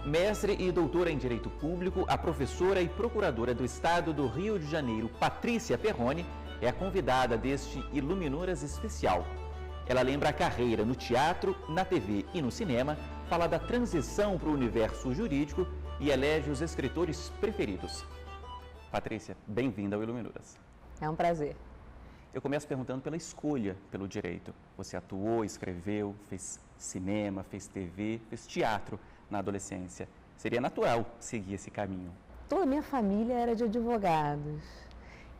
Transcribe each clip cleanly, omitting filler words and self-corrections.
Mestre e doutora em Direito Público, a professora e procuradora do Estado do Rio de Janeiro, Patrícia Perrone, é a convidada deste Iluminuras especial. Ela lembra a carreira no teatro, na TV e no cinema, fala da transição para o universo jurídico e elege os escritores preferidos. Patrícia, bem-vinda ao Iluminuras. É um prazer. Eu começo perguntando pela escolha pelo direito. Você atuou, escreveu, fez cinema, fez TV, fez teatro na adolescência. Seria natural seguir esse caminho? Toda a minha família era de advogados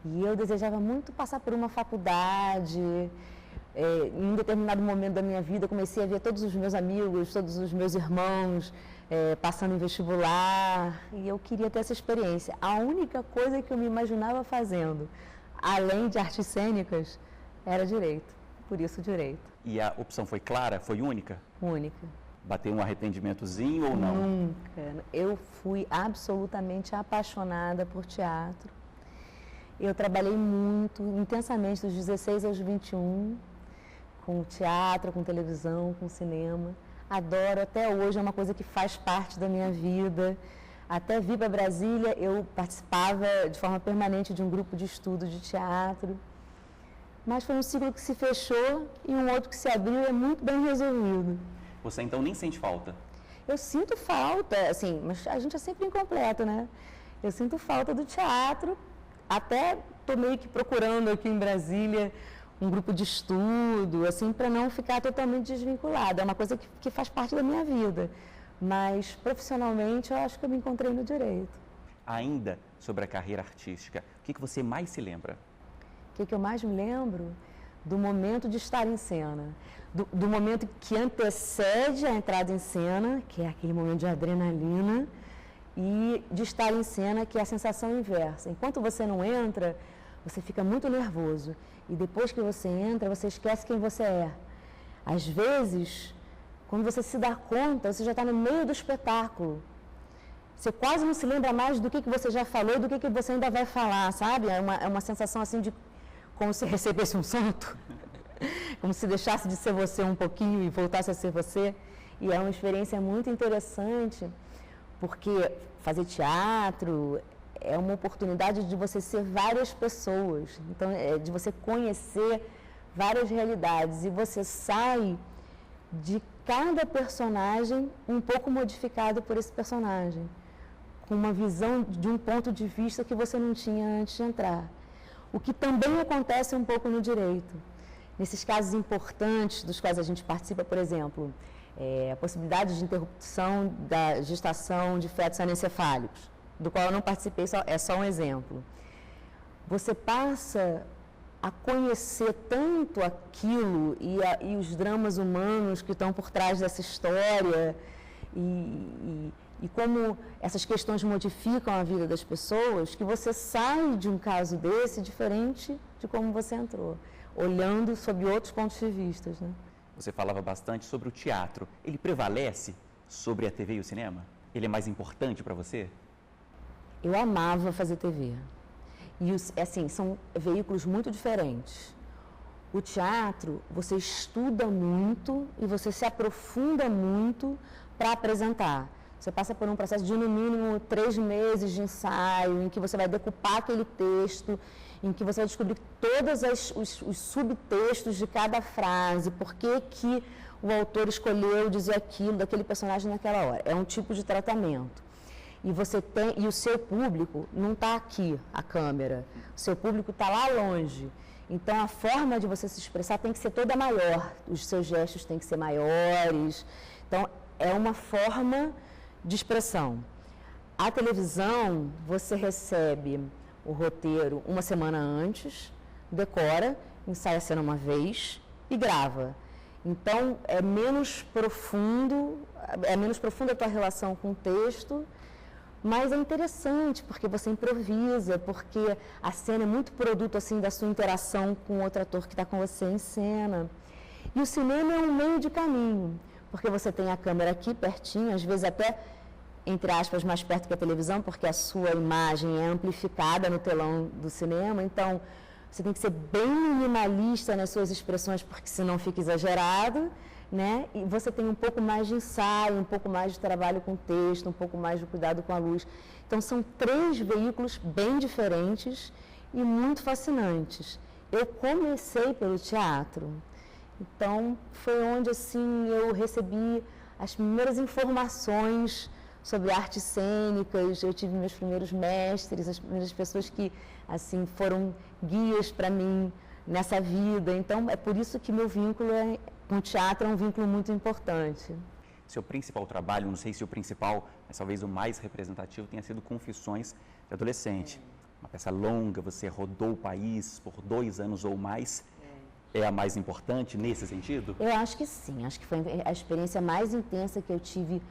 e eu desejava muito passar por uma faculdade. Em um determinado momento da minha vida, comecei a ver todos os meus amigos, todos os meus irmãos passando em vestibular e eu queria ter essa experiência. A única coisa que eu me imaginava fazendo, além de artes cênicas, era direito. Por isso, direito. E a opção foi clara? Foi única? Única. Bateu um arrependimentozinho ou não? Nunca. Eu fui absolutamente apaixonada por teatro. Eu trabalhei muito, intensamente, dos 16 aos 21, com teatro, com televisão, com cinema. Adoro, até hoje é uma coisa que faz parte da minha vida. Até vir para Brasília, eu participava de forma permanente de um grupo de estudo de teatro. Mas foi um ciclo que se fechou e um outro que se abriu e é muito bem resolvido. Você então nem sente falta? Eu sinto falta, assim, mas a gente é sempre incompleto, né? Eu sinto falta do teatro, até estou meio que procurando aqui em Brasília um grupo de estudo, assim, para não ficar totalmente desvinculada. É uma coisa que faz parte da minha vida, mas profissionalmente eu acho que eu me encontrei no direito. Ainda sobre a carreira artística, o que você mais se lembra? O que eu mais me lembro? Do momento de estar em cena, do momento que antecede a entrada em cena, que é aquele momento de adrenalina, e de estar em cena, que é a sensação inversa. Enquanto você não entra, você fica muito nervoso, e depois que você entra, você esquece quem você é. Às vezes, quando você se dá conta, você já está no meio do espetáculo. Você quase não se lembra mais do que você já falou e do que você ainda vai falar, sabe? É uma sensação assim de como se recebesse um santo, como se deixasse de ser você um pouquinho e voltasse a ser você. E é uma experiência muito interessante, porque fazer teatro é uma oportunidade de você ser várias pessoas, então é de você conhecer várias realidades e você sai de cada personagem um pouco modificado por esse personagem, com uma visão de um ponto de vista que você não tinha antes de entrar. O que também acontece um pouco no direito. Nesses casos importantes dos quais a gente participa, por exemplo, a possibilidade de interrupção da gestação de fetos anencefálicos, do qual eu não participei, é só um exemplo. Você passa a conhecer tanto aquilo e os dramas humanos que estão por trás dessa história e como essas questões modificam a vida das pessoas, que você sai de um caso desse diferente de como você entrou, olhando sob outros pontos de vista, né? Você falava bastante sobre o teatro. Ele prevalece sobre a TV e o cinema? Ele é mais importante para você? Eu amava fazer TV. E, assim, são veículos muito diferentes. O teatro, você estuda muito e você se aprofunda muito para apresentar. Você passa por um processo de, no mínimo, 3 meses de ensaio, em que você vai decupar aquele texto, em que você vai descobrir todos os subtextos de cada frase, por que o autor escolheu dizer aquilo, daquele personagem naquela hora. É um tipo de tratamento. E o seu público não está aqui, a câmera. O seu público está lá longe. Então, a forma de você se expressar tem que ser toda maior. Os seus gestos têm que ser maiores. Então, é uma forma de expressão. A televisão, você recebe o roteiro uma semana antes, decora, ensaia a cena uma vez e grava. Então, é menos profunda a tua relação com o texto, mas é interessante, porque você improvisa, porque a cena é muito produto assim, da sua interação com o outro ator que está com você em cena. E o cinema é um meio de caminho, porque você tem a câmera aqui pertinho, às vezes até, entre aspas, mais perto que a televisão, porque a sua imagem é amplificada no telão do cinema, então você tem que ser bem minimalista nas suas expressões, porque senão fica exagerado. né? E você tem um pouco mais de ensaio, um pouco mais de trabalho com texto, um pouco mais de cuidado com a luz. Então, são 3 veículos bem diferentes e muito fascinantes. Eu comecei pelo teatro, então foi onde assim eu recebi as primeiras informações sobre artes cênicas. Eu tive meus primeiros mestres, as primeiras pessoas que assim foram guias para mim nessa vida. Então, é por isso que meu vínculo com o teatro é um vínculo muito importante. Seu principal trabalho, não sei se o principal, mas talvez o mais representativo, tenha sido Confissões de Adolescente. Uma peça longa, você rodou o país por 2 anos ou mais. É a mais importante nesse sentido? Eu acho que sim. Acho que foi a experiência mais intensa que eu tive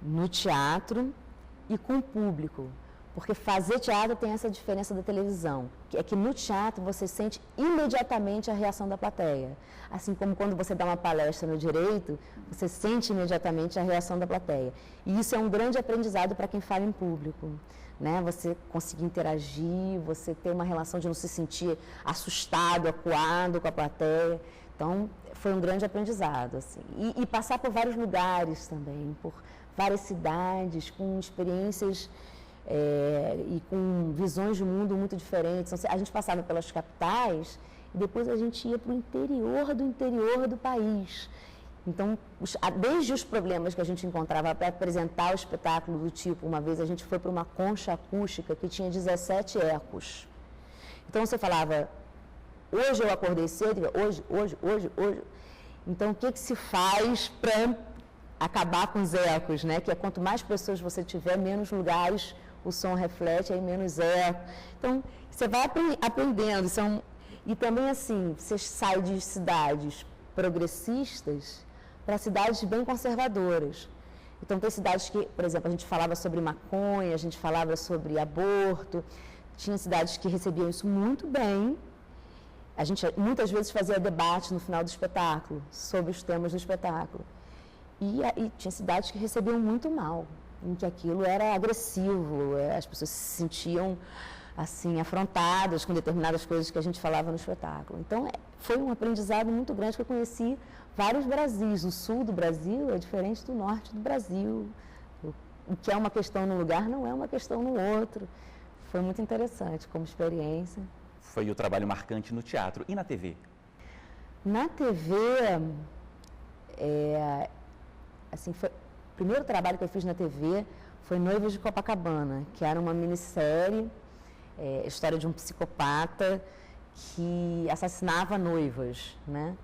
no teatro e com o público. Porque fazer teatro tem essa diferença da televisão, que é que no teatro você sente imediatamente a reação da plateia. Assim como quando você dá uma palestra no direito, você sente imediatamente a reação da plateia. E isso é um grande aprendizado para quem fala em público, né? Você conseguir interagir, você ter uma relação de não se sentir assustado, acuado com a plateia. Então, foi um grande aprendizado, assim. E passar por vários lugares também, por várias cidades, com experiências e com visões de mundo muito diferentes. Então, a gente passava pelas capitais e depois a gente ia para o interior do país. Então, desde os problemas que a gente encontrava para apresentar o espetáculo do tipo, uma vez a gente foi para uma concha acústica que tinha 17 ecos. Então, você falava, hoje eu acordei cedo, hoje. Então, o que se faz para acabar com os ecos, né? Que é quanto mais pessoas você tiver, menos lugares o som reflete, aí menos eco. Então, você vai aprendendo. E também, assim, você sai de cidades progressistas para cidades bem conservadoras. Então, tem cidades que, por exemplo, a gente falava sobre maconha, a gente falava sobre aborto. Tinha cidades que recebiam isso muito bem. A gente muitas vezes fazia debate no final do espetáculo sobre os temas do espetáculo. E tinha cidades que recebiam muito mal, em que aquilo era agressivo, as pessoas se sentiam assim afrontadas com determinadas coisas que a gente falava no espetáculo. Então, foi um aprendizado muito grande, que eu conheci vários Brasis. O sul do Brasil é diferente do norte do Brasil. O que é uma questão num lugar não é uma questão no outro. Foi muito interessante como experiência. Foi o trabalho marcante no teatro. E na TV? Na TV, assim, o primeiro trabalho que eu fiz na TV foi Noivas de Copacabana, que era uma minissérie, história de um psicopata que assassinava noivas, né?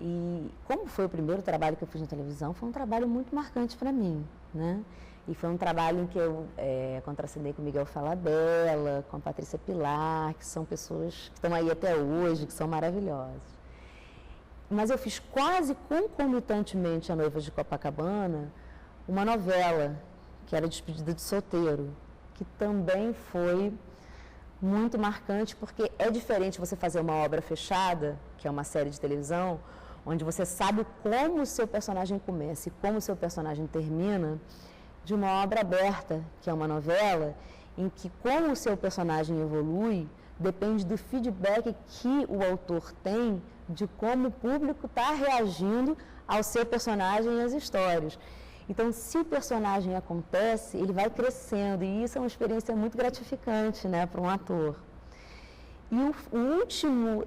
E como foi o primeiro trabalho que eu fiz na televisão, foi um trabalho muito marcante para mim, né? E foi um trabalho em que eu contracenei com o Miguel Falabella, com a Patrícia Pilar, que são pessoas que estão aí até hoje, que são maravilhosas. Mas eu fiz quase concomitantemente a Noivas de Copacabana uma novela, que era Despedida de Solteiro, que também foi muito marcante, porque é diferente você fazer uma obra fechada, que é uma série de televisão, onde você sabe como o seu personagem começa e como o seu personagem termina, de uma obra aberta, que é uma novela, em que como o seu personagem evolui, depende do feedback que o autor tem de como o público está reagindo ao seu personagem e às histórias. Então, se o personagem acontece, ele vai crescendo, e isso é uma experiência muito gratificante, né, para um ator. E o último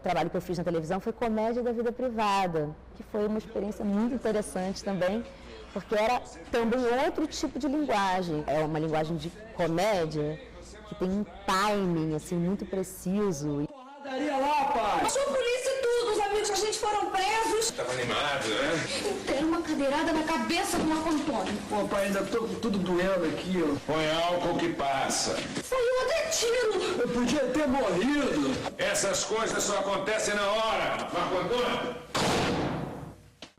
trabalho que eu fiz na televisão foi Comédia da Vida Privada, que foi uma experiência muito interessante também, porque era também outro tipo de linguagem. É uma linguagem de comédia que tem um timing assim, muito preciso. Lá, pai! Achou polícia e tudo, os amigos da gente foram presos. Tava animado, né? Tem uma cadeirada na cabeça do Marco Antônio. Pô, pai, ainda tô tudo doendo aqui, ó. Põe álcool que passa. Saiu até tiro. Eu podia ter morrido. Essas coisas só acontecem na hora, Marco Antônio.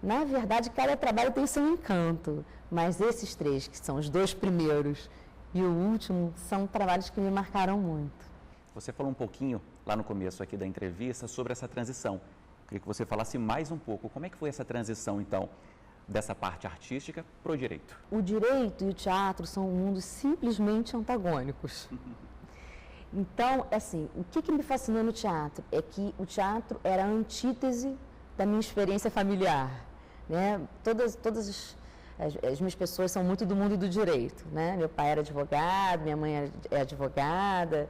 Na verdade, cada trabalho tem seu encanto, mas esses 3, que são os 2 primeiros e o último, são trabalhos que me marcaram muito. Você falou um pouquinho, lá no começo aqui da entrevista, sobre essa transição. Queria que você falasse mais um pouco. Como é que foi essa transição, então, dessa parte artística para o direito? O direito e o teatro são mundos simplesmente antagônicos. Então, assim, o que me fascinou no teatro é que o teatro era a antítese da minha experiência familiar, né? Todas as minhas pessoas são muito do mundo do direito, né? Meu pai era advogado, minha mãe é advogada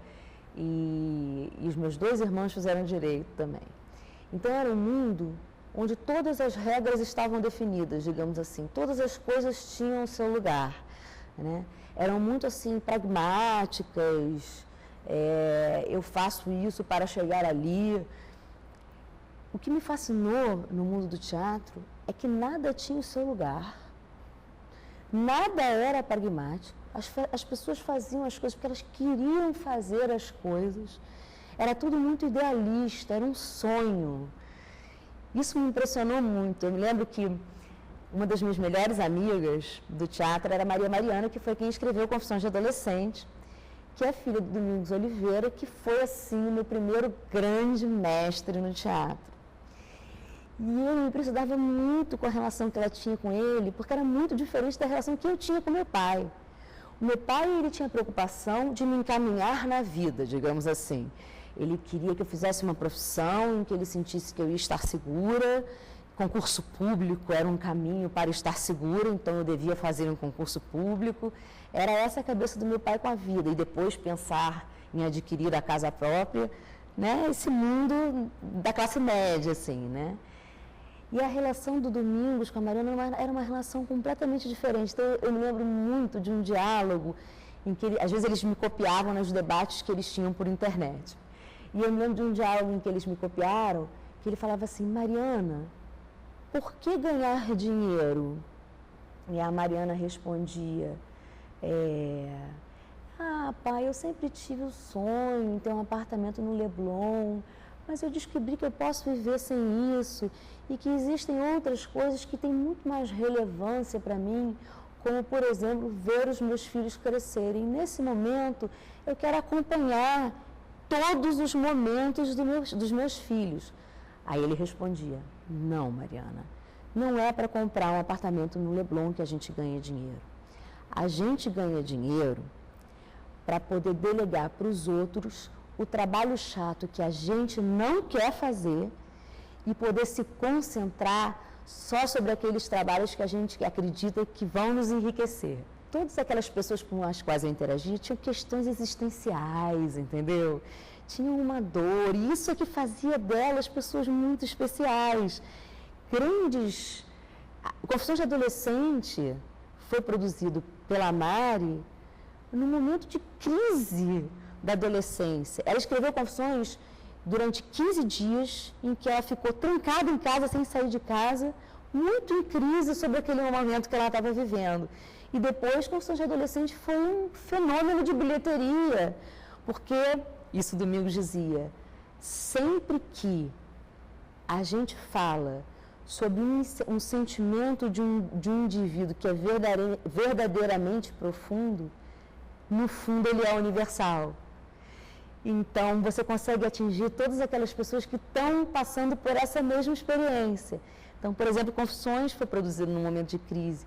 e os meus 2 irmãos fizeram direito também. Então era um mundo onde todas as regras estavam definidas, digamos assim, todas as coisas tinham o seu lugar, né? Eram muito assim pragmáticas, eu faço isso para chegar ali. O que me fascinou no mundo do teatro é que nada tinha o seu lugar, nada era pragmático, as pessoas faziam as coisas porque elas queriam fazer as coisas, era tudo muito idealista, era um sonho. Isso me impressionou muito. Eu me lembro que uma das minhas melhores amigas do teatro era Maria Mariana, que foi quem escreveu Confissões de Adolescente, que é filha do Domingos Oliveira, que foi, assim, o meu primeiro grande mestre no teatro. E eu me impressionava muito com a relação que ela tinha com ele, porque era muito diferente da relação que eu tinha com meu pai. O meu pai, ele tinha preocupação de me encaminhar na vida, digamos assim. Ele queria que eu fizesse uma profissão em que ele sentisse que eu ia estar segura. Concurso público era um caminho para estar segura, então eu devia fazer um concurso público. Era essa a cabeça do meu pai com a vida. E depois pensar em adquirir a casa própria, né? Esse mundo da classe média, assim, né? E a relação do Domingos com a Mariana era uma relação completamente diferente. Então, eu me lembro muito de um diálogo em que, às vezes, eles me copiavam nos debates que eles tinham por internet. E eu me lembro de um diálogo em que eles me copiaram, que ele falava assim: Mariana, por que ganhar dinheiro? E a Mariana respondia: pai, eu sempre tive o sonho em ter um apartamento no Leblon, mas eu descobri que eu posso viver sem isso e que existem outras coisas que têm muito mais relevância para mim, como, por exemplo, ver os meus filhos crescerem. Nesse momento, eu quero acompanhar todos os momentos dos meus filhos. Aí ele respondia: não, Mariana, não é para comprar um apartamento no Leblon que a gente ganha dinheiro. A gente ganha dinheiro para poder delegar para os outros o trabalho chato que a gente não quer fazer e poder se concentrar só sobre aqueles trabalhos que a gente acredita que vão nos enriquecer. Todas aquelas pessoas com as quais eu interagia tinham questões existenciais, entendeu? Tinham uma dor, e isso é que fazia delas pessoas muito especiais. Grandes... Confissões de Adolescente foi produzido pela Mari num momento de crise da adolescência. Ela escreveu Confissões durante 15 dias, em que ela ficou trancada em casa, sem sair de casa, muito em crise sobre aquele momento que ela estava vivendo. E depois, Confissões de Adolescente foi um fenômeno de bilheteria, porque, isso Domingos dizia, sempre que a gente fala sobre um sentimento de um indivíduo que é verdadeiramente profundo, no fundo ele é universal. Então, você consegue atingir todas aquelas pessoas que estão passando por essa mesma experiência. Então, por exemplo, Confissões foi produzido num momento de crise.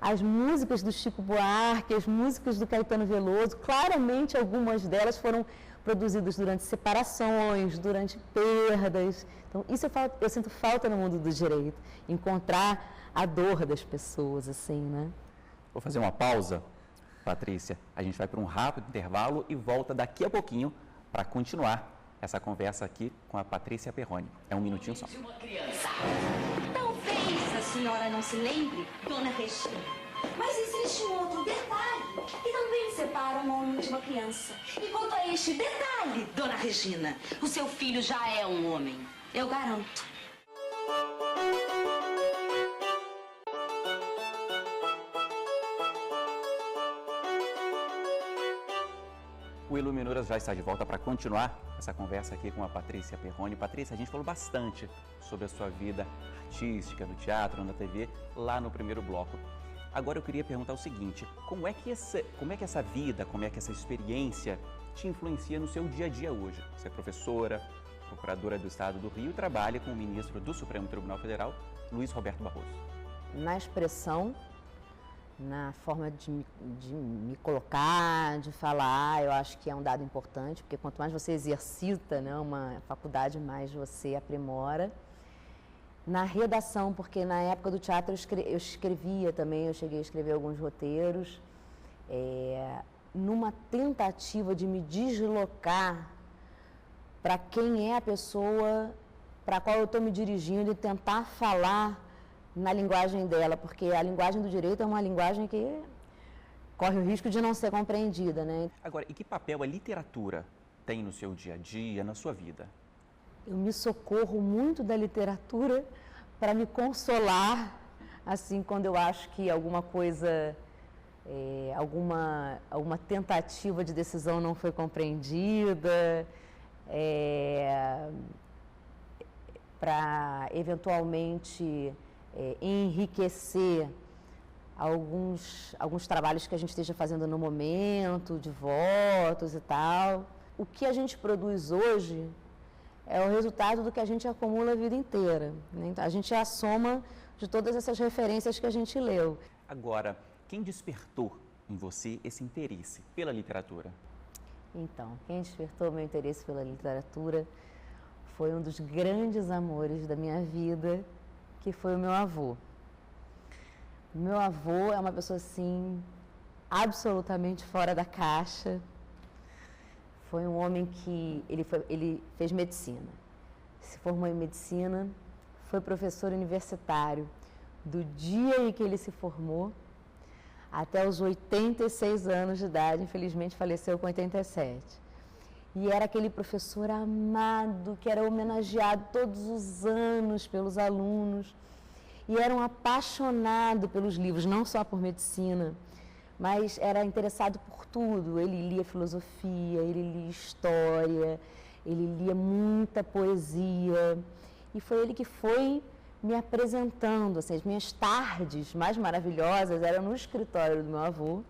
As músicas do Chico Buarque, as músicas do Caetano Veloso, claramente algumas delas foram produzidas durante separações, durante perdas. Então, isso eu sinto falta no mundo do direito, encontrar a dor das pessoas, assim, né? Vou fazer uma pausa, Patrícia. A gente vai para um rápido intervalo e volta daqui a pouquinho para continuar essa conversa aqui com a Patrícia Perrone. É um minutinho só. De uma criança. Talvez a senhora não se lembre, dona Regina, mas existe um outro detalhe que também separa um homem de uma criança. E quanto a este detalhe, dona Regina, o seu filho já é um homem, eu garanto. O Iluminuras já está de volta para continuar essa conversa aqui com a Patrícia Perrone. Patrícia, a gente falou bastante sobre a sua vida artística, no teatro, na TV, lá no primeiro bloco. Agora eu queria perguntar o seguinte: como é que essa vida, como é que essa experiência te influencia no seu dia a dia hoje? Você é professora, procuradora do Estado do Rio e trabalha com o ministro do Supremo Tribunal Federal, Luiz Roberto Barroso. Na expressão, na forma de me colocar, de falar, eu acho que é um dado importante, porque quanto mais você exercita, né, uma faculdade, mais você aprimora. Na redação, porque na época do teatro eu escrevia também, eu cheguei a escrever alguns roteiros, numa tentativa de me deslocar para quem é a pessoa para a qual eu estou me dirigindo e tentar falar na linguagem dela, porque a linguagem do direito é uma linguagem que corre o risco de não ser compreendida, né? Agora, e que papel a literatura tem no seu dia a dia, na sua vida? Eu me socorro muito da literatura para me consolar, assim, quando eu acho que alguma coisa, alguma tentativa de decisão não foi compreendida, para eventualmente enriquecer alguns trabalhos que a gente esteja fazendo no momento, de votos e tal. O que a gente produz hoje é o resultado do que a gente acumula a vida inteira, né? A gente é a soma de todas essas referências que a gente leu. Agora, quem despertou em você esse interesse pela literatura? Então, quem despertou meu interesse pela literatura foi um dos grandes amores da minha vida, que foi o meu avô. Meu avô é uma pessoa, assim, absolutamente fora da caixa. Foi um homem que ele fez medicina, se formou em medicina, foi professor universitário do dia em que ele se formou até os 86 anos de idade, infelizmente faleceu com 87. E era aquele professor amado, que era homenageado todos os anos pelos alunos, e era um apaixonado pelos livros, não só por medicina, mas era interessado por tudo. Ele lia filosofia, ele lia história, ele lia muita poesia. E foi ele que foi me apresentando. Assim, as minhas tardes mais maravilhosas eram no escritório do meu avô,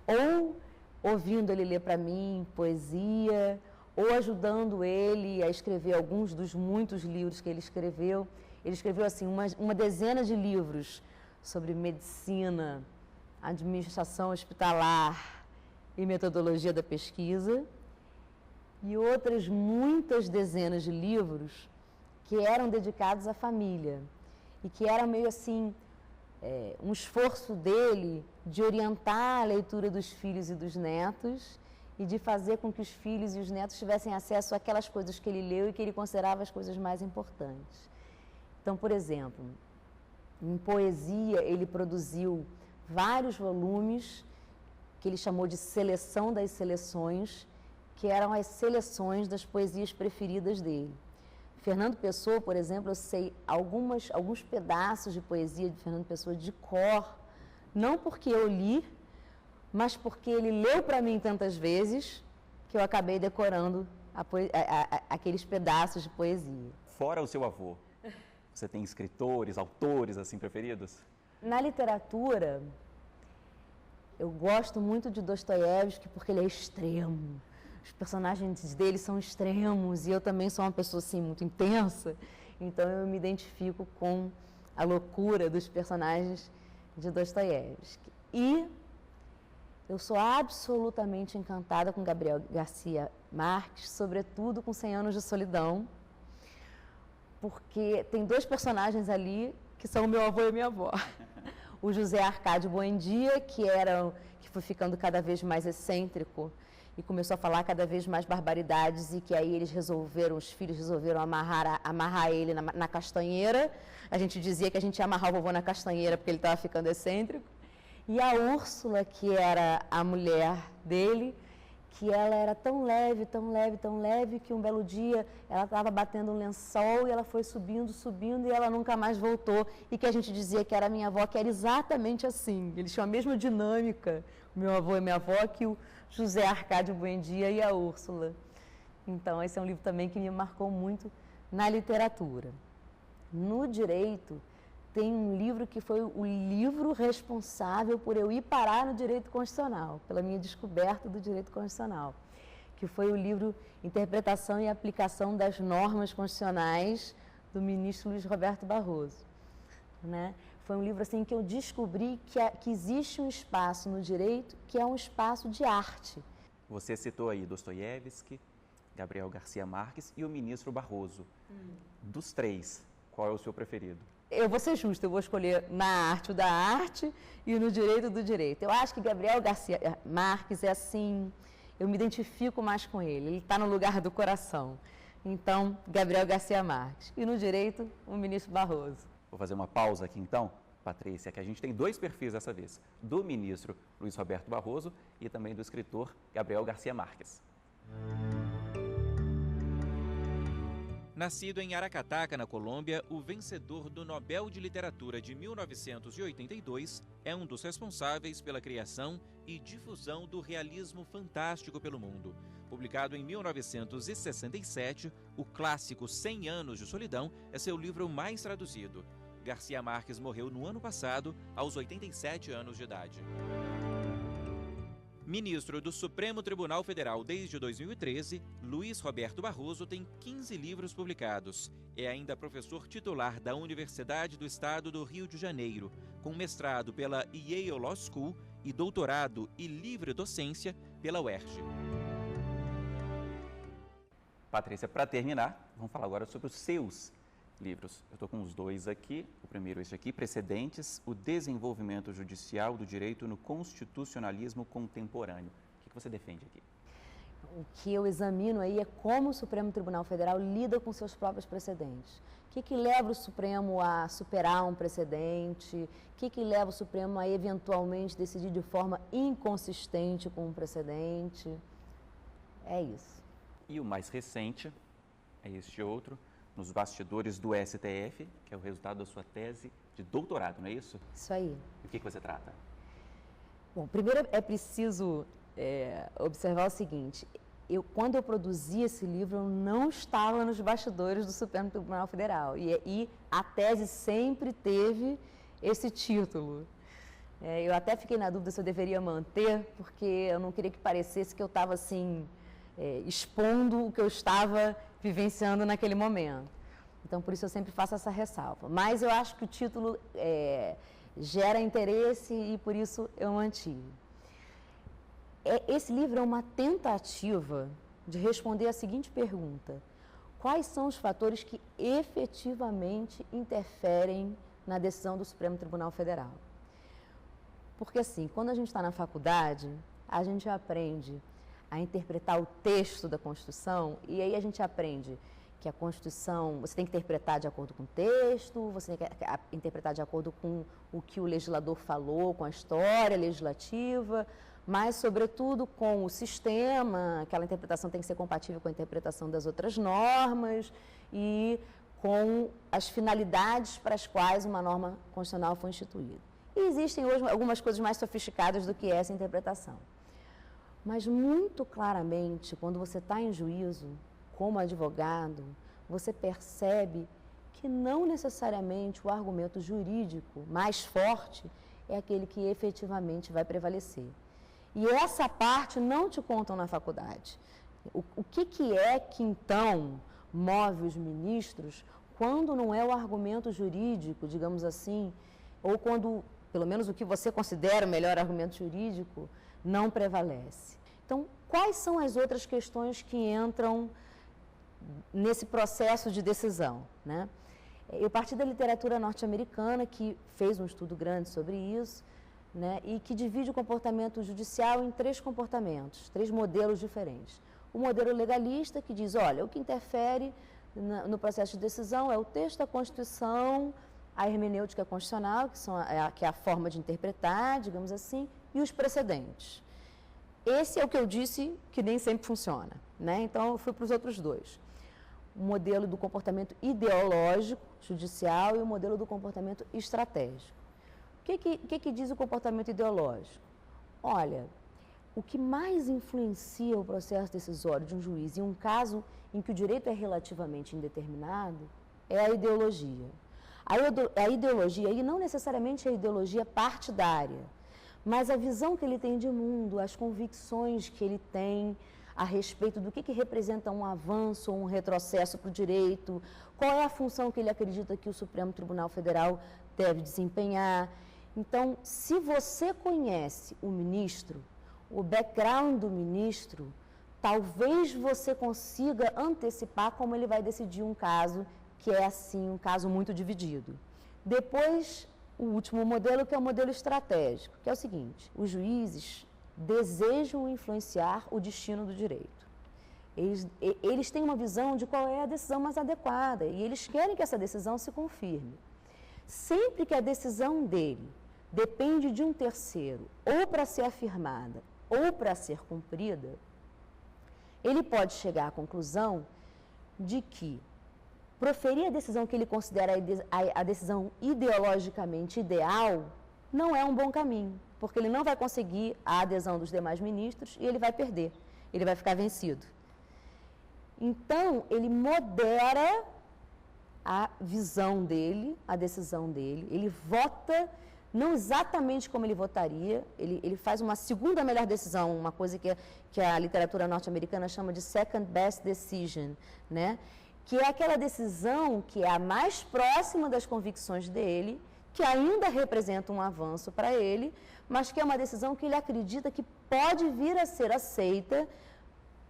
ou ouvindo ele ler para mim poesia, ou ajudando ele a escrever alguns dos muitos livros que ele escreveu. Ele escreveu assim uma dezena de livros sobre medicina, administração hospitalar e metodologia da pesquisa, e outras muitas dezenas de livros que eram dedicados à família e que era meio assim um esforço dele de orientar a leitura dos filhos e dos netos e de fazer com que os filhos e os netos tivessem acesso àquelas coisas que ele leu e que ele considerava as coisas mais importantes. Então, por exemplo, em poesia ele produziu vários volumes que ele chamou de Seleção das Seleções, que eram as seleções das poesias preferidas dele. Fernando Pessoa, por exemplo, eu sei alguns pedaços de poesia de Fernando Pessoa de cor, não porque eu li, mas porque ele leu para mim tantas vezes que eu acabei decorando aqueles pedaços de poesia. Fora o seu avô, você tem escritores, autores assim preferidos? Na literatura, eu gosto muito de Dostoiévski porque ele é extremo. Os personagens dele são extremos e eu também sou uma pessoa assim muito intensa, então eu me identifico com a loucura dos personagens de Dostoiévski. E eu sou absolutamente encantada com Gabriel Garcia Marques, sobretudo com 100 Anos de Solidão, porque tem dois personagens ali que são o meu avô e minha avó. O José Arcádio Buendia, que foi ficando cada vez mais excêntrico e começou a falar cada vez mais barbaridades, e que aí os filhos resolveram amarrar ele na castanheira. A gente dizia que a gente ia amarrar o vovô na castanheira porque ele estava ficando excêntrico. E a Úrsula, que era a mulher dele, que ela era tão leve, tão leve, tão leve, que um belo dia ela estava batendo um lençol e ela foi subindo, subindo, e ela nunca mais voltou. E que a gente dizia que era minha avó, que era exatamente assim. Eles tinham a mesma dinâmica, o meu avô e minha avó, que o José Arcádio Buendia e a Úrsula. Então, esse é um livro também que me marcou muito na literatura. No direito, tem um livro que foi o livro responsável por eu ir parar no direito constitucional, pela minha descoberta do direito constitucional, que foi o livro Interpretação e Aplicação das Normas Constitucionais, do ministro Luiz Roberto Barroso, né? Foi um livro assim que eu descobri que existe um espaço no direito que é um espaço de arte. Você citou aí Dostoiévski, Gabriel Garcia Marques e o ministro Barroso. Dos três, Qual é o seu preferido? Eu vou ser justa, eu vou escolher na arte o da arte e no direito do direito. Eu acho que Gabriel Garcia Marques é assim, eu me identifico mais com ele está no lugar do coração. Então, Gabriel Garcia Marques. E no direito, o ministro Barroso. Vou fazer uma pausa aqui então, Patrícia, que a gente tem 2 perfis dessa vez, do ministro Luiz Roberto Barroso e também do escritor Gabriel Garcia Marques. Nascido em Aracataca, na Colômbia, o vencedor do Nobel de Literatura de 1982 é um dos responsáveis pela criação e difusão do realismo fantástico pelo mundo. Publicado em 1967, o clássico 100 Anos de Solidão é seu livro mais traduzido. Garcia Marques morreu no ano passado, aos 87 anos de idade. Ministro do Supremo Tribunal Federal desde 2013, Luiz Roberto Barroso tem 15 livros publicados. É ainda professor titular da Universidade do Estado do Rio de Janeiro, com mestrado pela Yale Law School e doutorado e livre docência pela UERJ. Patrícia, para terminar, vamos falar agora sobre os seus livros. Eu estou com os 2 aqui. O primeiro é este aqui, Precedentes, o desenvolvimento judicial do direito no constitucionalismo contemporâneo. O que você defende aqui? O que eu examino aí é como o Supremo Tribunal Federal lida com seus próprios precedentes. O que leva o Supremo a superar um precedente? O que leva o Supremo a eventualmente decidir de forma inconsistente com um precedente? É isso. E o mais recente é este outro, Nos Bastidores do STF, que é o resultado da sua tese de doutorado, não é isso? Isso aí. E o que você trata? Bom, primeiro é preciso observar o seguinte, quando eu produzi esse livro, eu não estava nos bastidores do Supremo Tribunal Federal e a tese sempre teve esse título. Eu até fiquei na dúvida se eu deveria manter, porque eu não queria que parecesse que eu estava assim, expondo o que eu estava vivenciando naquele momento. Então, por isso eu sempre faço essa ressalva. Mas eu acho que o título gera interesse e por isso eu mantive. Esse livro é uma tentativa de responder a seguinte pergunta: quais são os fatores que efetivamente interferem na decisão do Supremo Tribunal Federal? Porque assim, quando a gente está na faculdade, a gente aprende a interpretar o texto da Constituição e aí a gente aprende que a Constituição, você tem que interpretar de acordo com o texto, você tem que interpretar de acordo com o que o legislador falou, com a história legislativa, mas, sobretudo, com o sistema, aquela interpretação tem que ser compatível com a interpretação das outras normas e com as finalidades para as quais uma norma constitucional foi instituída. E existem hoje algumas coisas mais sofisticadas do que essa interpretação. Mas, muito claramente, quando você está em juízo, como advogado, você percebe que não necessariamente o argumento jurídico mais forte é aquele que efetivamente vai prevalecer. E essa parte não te contam na faculdade. O que é que, então, move os ministros quando não é o argumento jurídico, digamos assim, ou quando, pelo menos o que você considera o melhor argumento jurídico, não prevalece. Então, quais são as outras questões que entram nesse processo de decisão, né? Eu parti da literatura norte-americana, que fez um estudo grande sobre isso, né, e que divide o comportamento judicial em 3 comportamentos, 3 modelos diferentes. O modelo legalista, que diz, olha, o que interfere no processo de decisão é o texto da Constituição, a hermenêutica constitucional, que é a forma de interpretar, digamos assim, e os precedentes. Esse é o que eu disse que nem sempre funciona, né? Então, eu fui para os outros 2. O modelo do comportamento ideológico, judicial, e o modelo do comportamento estratégico. O que diz o comportamento ideológico? Olha, o que mais influencia o processo decisório de um juiz em um caso em que o direito é relativamente indeterminado é a ideologia. A ideologia, e não necessariamente a ideologia partidária, mas a visão que ele tem de mundo, as convicções que ele tem a respeito do que representa um avanço ou um retrocesso para o direito, qual é a função que ele acredita que o Supremo Tribunal Federal deve desempenhar. Então, se você conhece o ministro, o background do ministro, talvez você consiga antecipar como ele vai decidir um caso que é assim um caso muito dividido. Depois, o último modelo, que é o modelo estratégico, que é o seguinte: os juízes desejam influenciar o destino do direito. Eles têm uma visão de qual é a decisão mais adequada e eles querem que essa decisão se confirme. Sempre que a decisão dele depende de um terceiro, ou para ser afirmada, ou para ser cumprida, ele pode chegar à conclusão de que proferir a decisão que ele considera a decisão ideologicamente ideal não é um bom caminho, porque ele não vai conseguir a adesão dos demais ministros e ele vai perder, ele vai ficar vencido. Então, ele modera a visão dele, a decisão dele, ele vota não exatamente como ele votaria, ele faz uma segunda melhor decisão, uma coisa que a literatura norte-americana chama de second best decision, né? Que é aquela decisão que é a mais próxima das convicções dele, que ainda representa um avanço para ele, mas que é uma decisão que ele acredita que pode vir a ser aceita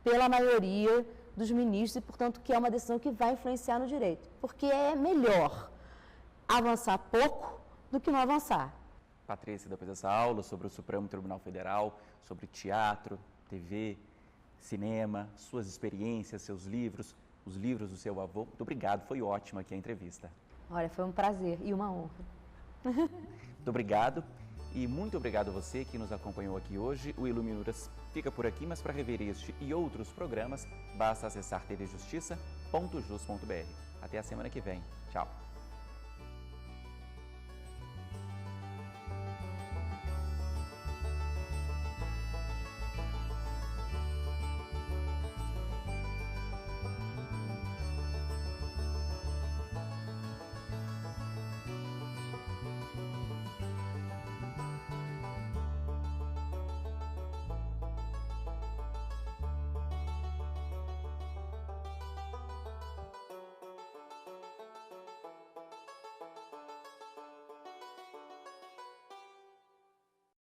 pela maioria dos ministros e, portanto, que é uma decisão que vai influenciar no direito. Porque é melhor avançar pouco do que não avançar. Patrícia, depois dessa aula sobre o Supremo Tribunal Federal, sobre teatro, TV, cinema, suas experiências, seus livros, os livros do seu avô, muito obrigado, foi ótima aqui a entrevista. Olha, foi um prazer e uma honra. Muito obrigado e muito obrigado a você que nos acompanhou aqui hoje. O Iluminuras fica por aqui, mas para rever este e outros programas, basta acessar tvjustiça.jus.br. Até a semana que vem. Tchau.